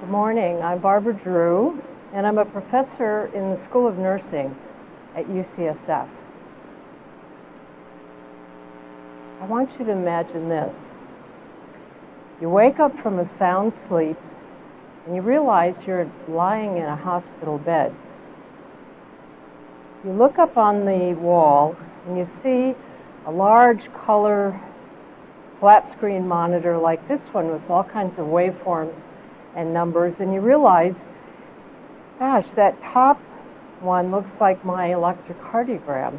Good morning. I'm BarbaraDrew, and I'm a professor in the School of Nursing at UCSF. I want you to imagine this. You wake up from a sound sleep, and you realize you're lying in a hospital bed. You look up on the wall, and you see a large color flat screen monitor like this one with all kinds of waveforms and numbers, and you realize, gosh, that top one looks like my electrocardiogram.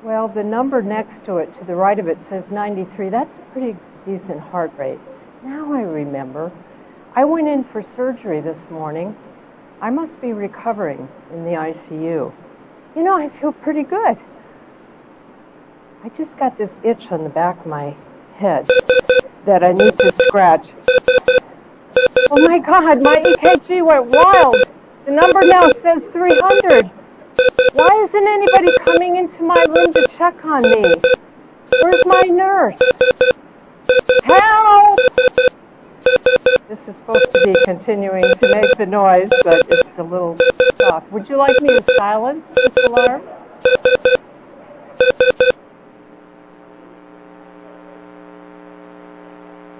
Well, the number next to it, to the right of it, says 93. That's a pretty decent heart rate. Now I remember. I went in for surgery this morning. I must be recovering in the ICU. You know, I feel pretty good. I just got this itch on the back of my head that I need to scratch. Oh my God, my EKG went wild. The number now says 300. Why isn't anybody coming into my room to check on me? Where's my nurse? Help! This is supposed to be continuing to make the noise, but it's a little soft. Would you like me to silence this alarm?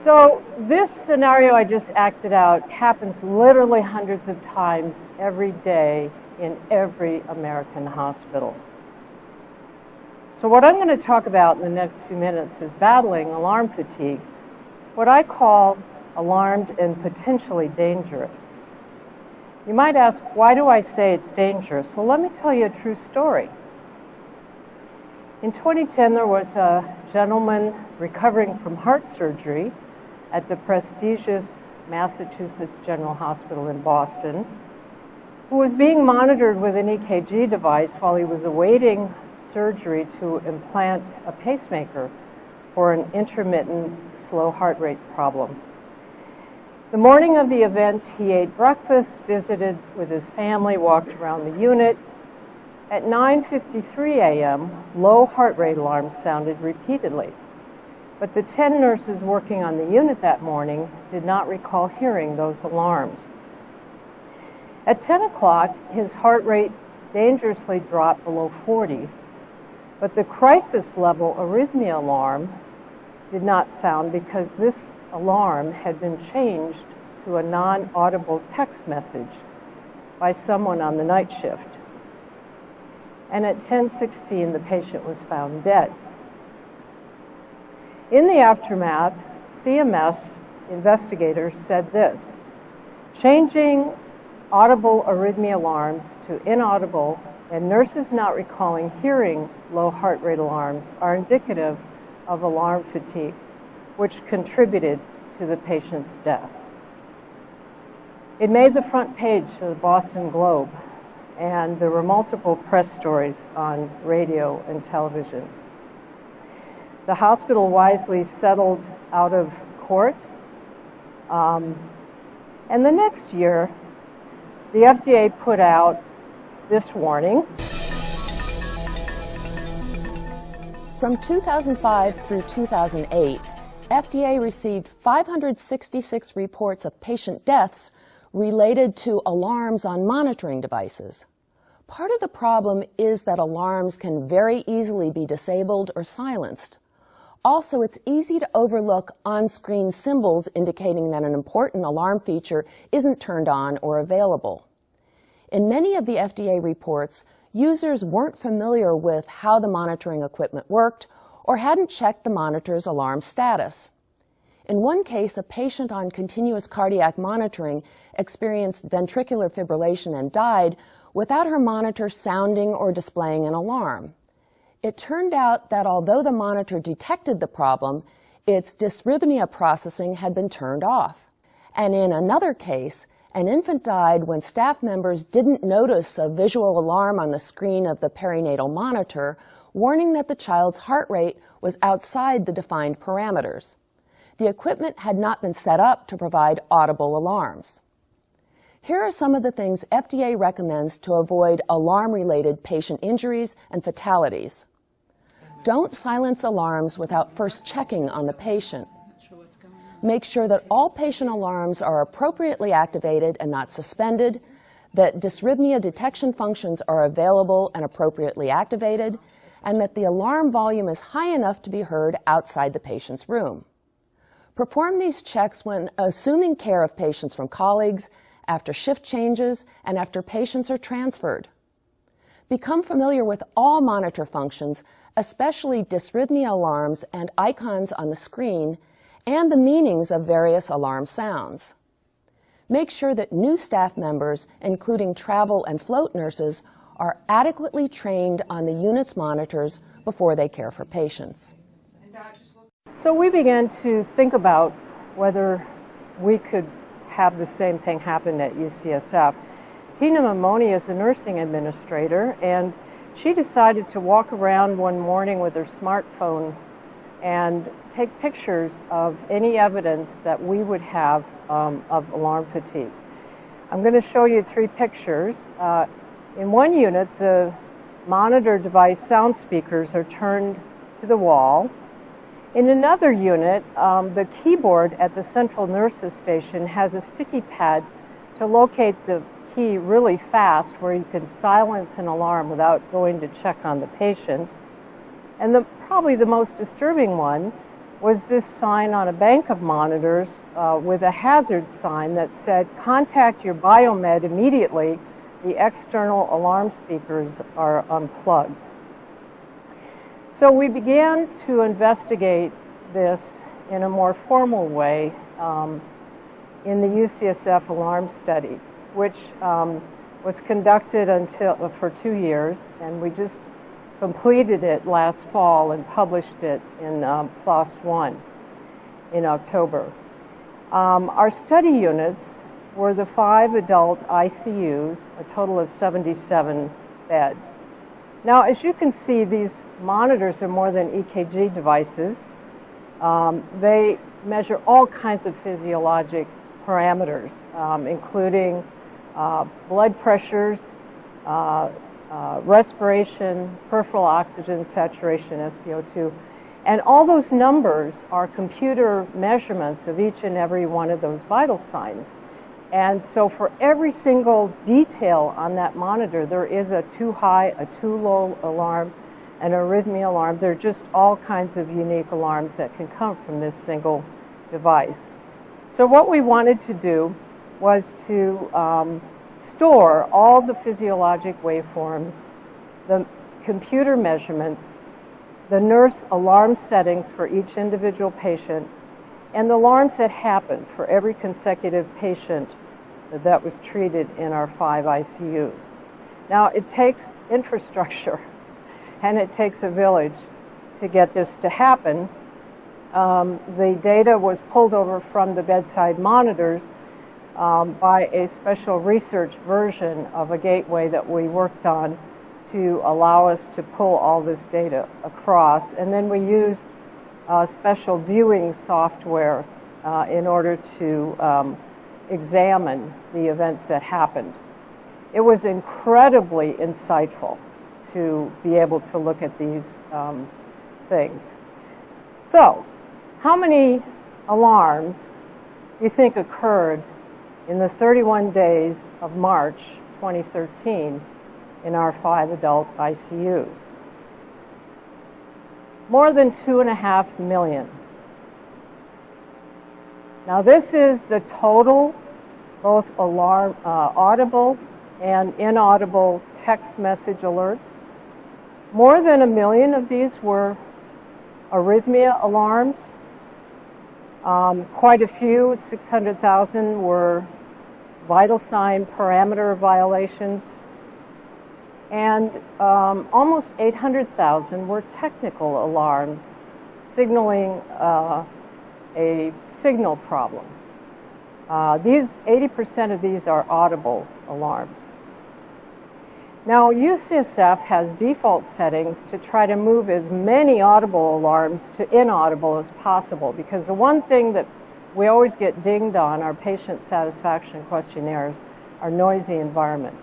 So this scenario I just acted out happens literally hundreds of times every day in every American hospital. So what I'm going to talk about in the next few minutes is battling alarm fatigue, what I call alarmed and potentially dangerous. You might ask, why do I say it's dangerous? Well, let me tell you a true story. In 2010, there was a gentleman recovering from heart surgery at the prestigious Massachusetts General Hospital in Boston, who was being monitored with an EKG device while he was awaiting surgery to implant a pacemaker for an intermittent slow heart rate problem. The morning of the event, he ate breakfast, visited with his family, walked around the unit. At 9:53 a.m., low heart rate alarms sounded repeatedly. But the 10 nurses working on the unit that morning did not recall hearing those alarms. At 10 o'clock, his heart rate dangerously dropped below 40, but the crisis level arrhythmia alarm did not sound because this alarm had been changed to a non-audible text message by someone on the night shift. And at 10:16, the patient was found dead. In the aftermath, CMS investigators said this: changing audible arrhythmia alarms to inaudible and nurses not recalling hearing low heart rate alarms are indicative of alarm fatigue, which contributed to the patient's death. It made the front page of the Boston Globe, and there were multiple press stories on radio and television. The hospital wisely settled out of court, and the next year, the FDA put out this warning. From 2005 through 2008, FDA received 566 reports of patient deaths related to alarms on monitoring devices. Part of the problem is that alarms can very easily be disabled or silenced. Also, it's easy to overlook on-screen symbols indicating that an important alarm feature isn't turned on or available. In many of the FDA reports, users weren't familiar with how the monitoring equipment worked or hadn't checked the monitor's alarm status. In one case, a patient on continuous cardiac monitoring experienced ventricular fibrillation and died without her monitor sounding or displaying an alarm. It turned out that although the monitor detected the problem, its dysrhythmia processing had been turned off. And in another case, an infant died when staff members didn't notice a visual alarm on the screen of the perinatal monitor, warning that the child's heart rate was outside the defined parameters. The equipment had not been set up to provide audible alarms. Here are some of the things FDA recommends to avoid alarm-related patient injuries and fatalities. Don't silence alarms without first checking on the patient. make sure that all patient alarms are appropriately activated and not suspended, that dysrhythmia detection functions are available and appropriately activated, and that the alarm volume is high enough to be heard outside the patient's room. Perform these checks when assuming care of patients from colleagues, after shift changes, and after patients are transferred. Become familiar with all monitor functions, especially dysrhythmia alarms and icons on the screen, and the meanings of various alarm sounds. Make sure that new staff members, including travel and float nurses, are adequately trained on the unit's monitors before they care for patients. So we began to think about whether we could have the same thing happen at UCSF. Tina Mamoni is a nursing administrator, and she decided to walk around one morning with her smartphone and take pictures of any evidence that we would have of alarm fatigue. I'm going to show you 3 pictures. In one unit, the monitor device sound speakers are turned to the wall. In another unit, the keyboard at the central nurses station has a sticky pad to locate the key really fast where you can silence an alarm without going to check on the patient. And probably the most disturbing one was this sign on a bank of monitors with a hazard sign that said, "Contact your biomed immediately. The external alarm speakers are unplugged." So we began to investigate this in a more formal way in the UCSF alarm study, which was conducted for 2 years, and we just completed it last fall and published it in PLOS One in October. Our study units were the 5 adult ICUs, a total of 77 beds. Now, as you can see, these monitors are more than EKG devices. They measure all kinds of physiologic parameters, including blood pressures, respiration, peripheral oxygen saturation, SpO2, and all those numbers are computer measurements of each and every one of those vital signs. And so for every single detail on that monitor, there is a too high, a too low alarm, an arrhythmia alarm. There are just all kinds of unique alarms that can come from this single device. So what we wanted to do was to store all the physiologic waveforms, the computer measurements, the nurse alarm settings for each individual patient, and the alarms that happened for every consecutive patient that was treated in our 5 ICUs. Now, it takes infrastructure and it takes a village to get this to happen. The data was pulled over from the bedside monitors by a special research version of a gateway that we worked on to allow us to pull all this data across. And then we used special viewing software in order to examine the events that happened. It was incredibly insightful to be able to look at these things. So, how many alarms do you think occurred in the 31 days of March 2013 in our 5 adult ICUs? More than 2.5 million. Now this is the total, both alarm, audible and inaudible text message alerts. More than 1 million of these were arrhythmia alarms. Quite a few, 600,000, were vital sign parameter violations. And almost 800,000 were technical alarms signaling a signal problem. 80% of these are audible alarms. Now, UCSF has default settings to try to move as many audible alarms to inaudible as possible, because the one thing that we always get dinged on our patient satisfaction questionnaires are noisy environment.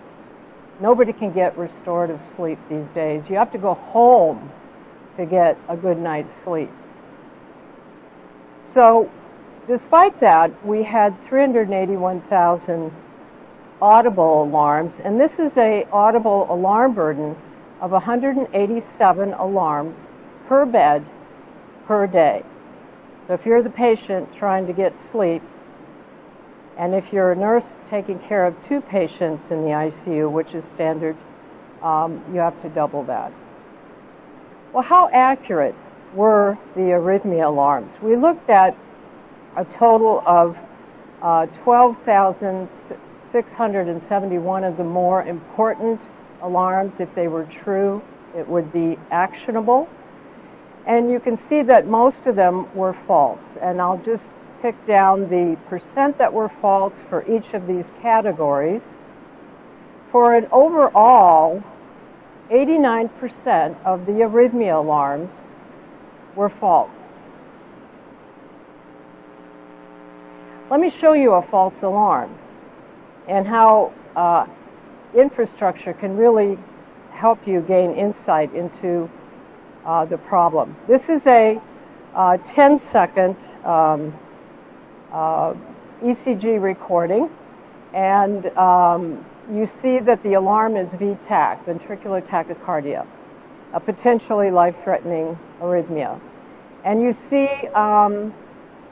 Nobody can get restorative sleep these days. You have to go home to get a good night's sleep. So despite that, we had 381,000 audible alarms, and this is an audible alarm burden of 187 alarms per bed per day. So if you're the patient trying to get sleep, and if you're a nurse taking care of 2 patients in the ICU, which is standard, you have to double that. Well, how accurate were the arrhythmia alarms? We looked at a total of 12,671 of the more important alarms. If they were true, it would be actionable. And you can see that most of them were false. And I'll just tick down the percent that were false for each of these categories. For an overall, 89% of the arrhythmia alarms were false. Let me show you a false alarm and how infrastructure can really help you gain insight into the problem. This is a 10-second ECG recording, and you see that the alarm is VTAC, ventricular tachycardia, a potentially life-threatening arrhythmia. And you see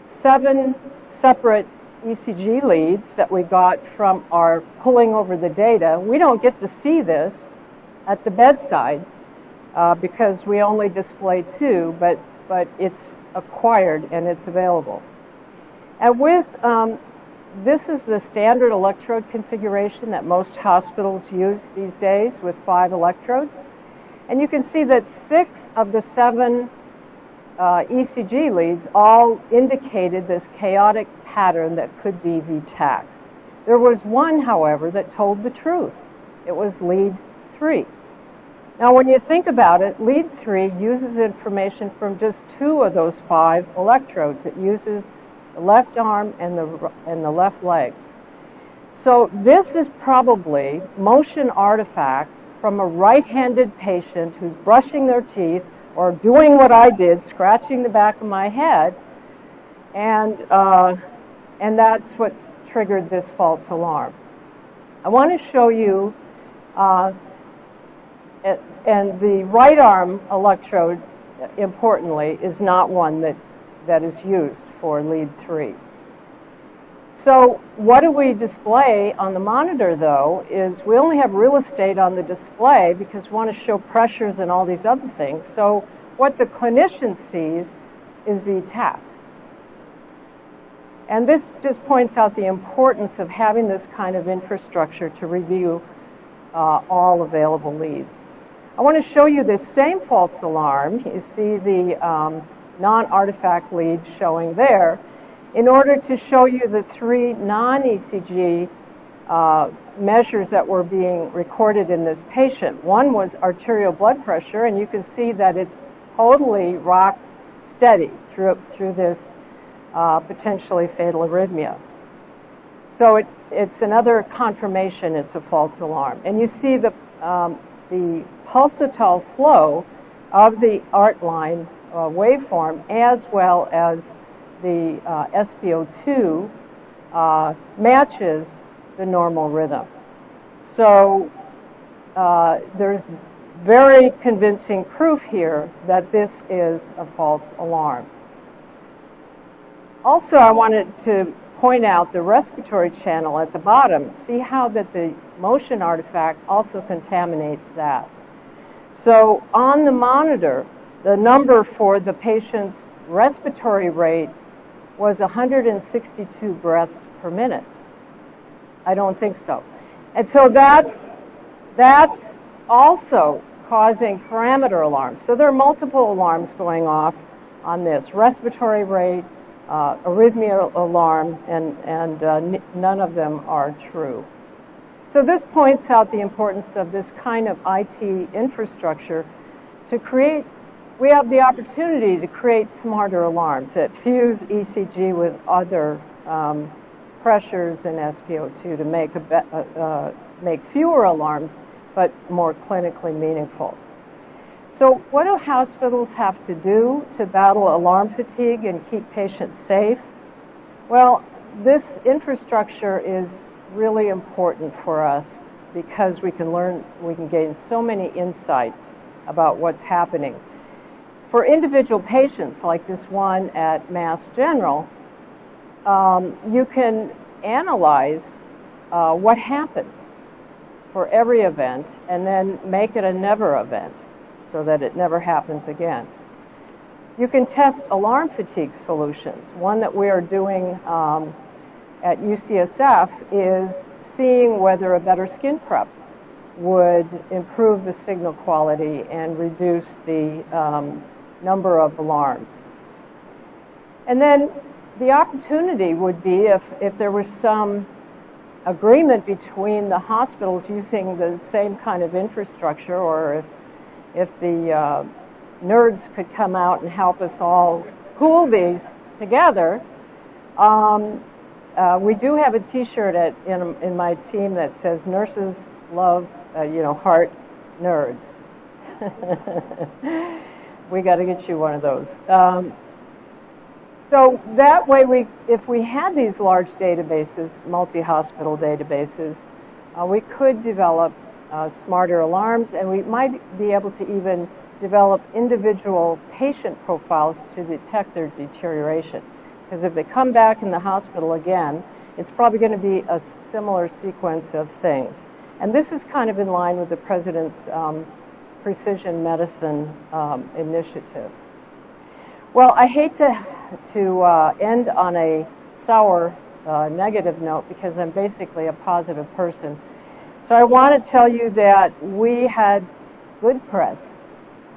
7 separate ECG leads that we got from our pulling over the data. We don't get to see this at the bedside because we only display 2, but it's acquired and it's available. And with this is the standard electrode configuration that most hospitals use these days with 5 electrodes. And you can see that 6 of the 7 ECG leads all indicated this chaotic pattern that could be VTAC. There was one, however, that told the truth. It was lead 3. Now, when you think about it, lead 3 uses information from just 2 of those 5 electrodes. It uses the left arm and the left leg. So this is probably motion artifact from a right-handed patient who's brushing their teeth or doing what I did, scratching the back of my head, and that's what's triggered this false alarm. I want to show you, and the right arm electrode, importantly, is not one that is used for lead 3. So what do we display on the monitor, though, is we only have real estate on the display because we want to show pressures and all these other things. So what the clinician sees is VTAC. And this just points out the importance of having this kind of infrastructure to review all available leads. I want to show you this same false alarm. You see the non-artifact lead showing there, in order to show you the 3 non-ECG measures that were being recorded in this patient. One was arterial blood pressure, and you can see that it's totally rock steady through this potentially fatal arrhythmia. So it's another confirmation it's a false alarm. And you see the pulsatile flow of the art line waveform, as well as the SpO2 matches the normal rhythm. So there's very convincing proof here that this is a false alarm. Also, I wanted to point out the respiratory channel at the bottom. See how that the motion artifact also contaminates that. So on the monitor, the number for the patient's respiratory rate was 162 breaths per minute. I don't think so. And so that's also causing parameter alarms. So there are multiple alarms going off on this: respiratory rate, arrhythmia alarm, and none of them are true. So this points out the importance of this kind of IT infrastructure to create. We have the opportunity to create smarter alarms that fuse ECG with other pressures and SpO2 to make fewer alarms, but more clinically meaningful. So what do hospitals have to do to battle alarm fatigue and keep patients safe? Well, this infrastructure is really important for us because we can gain so many insights about what's happening. For individual patients like this one at Mass General, you can analyze what happened for every event and then make it a never event so that it never happens again. You can test alarm fatigue solutions. One that we are doing at UCSF is seeing whether a better skin prep would improve the signal quality and reduce the number of alarms. And then the opportunity would be if there was some agreement between the hospitals using the same kind of infrastructure, or if the nerds could come out and help us all pool these together. We do have a T-shirt in my team that says "Nurses love, heart nerds." We got to get you one of those. So that way, if we had these large databases, multi-hospital databases, we could develop smarter alarms, and we might be able to even develop individual patient profiles to detect their deterioration. Because if they come back in the hospital again, it's probably going to be a similar sequence of things. And this is kind of in line with the President's precision medicine initiative. Well, I hate to end on a sour, negative note because I'm basically a positive person. So I want to tell you that we had good press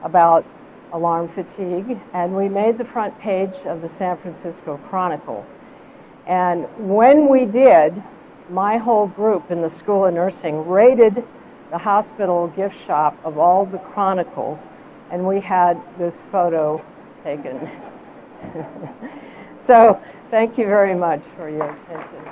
about alarm fatigue, and we made the front page of the San Francisco Chronicle. And when we did, my whole group in the School of Nursing raided the hospital gift shop of all the chronicles, and we had this photo taken. So thank you very much for your attention.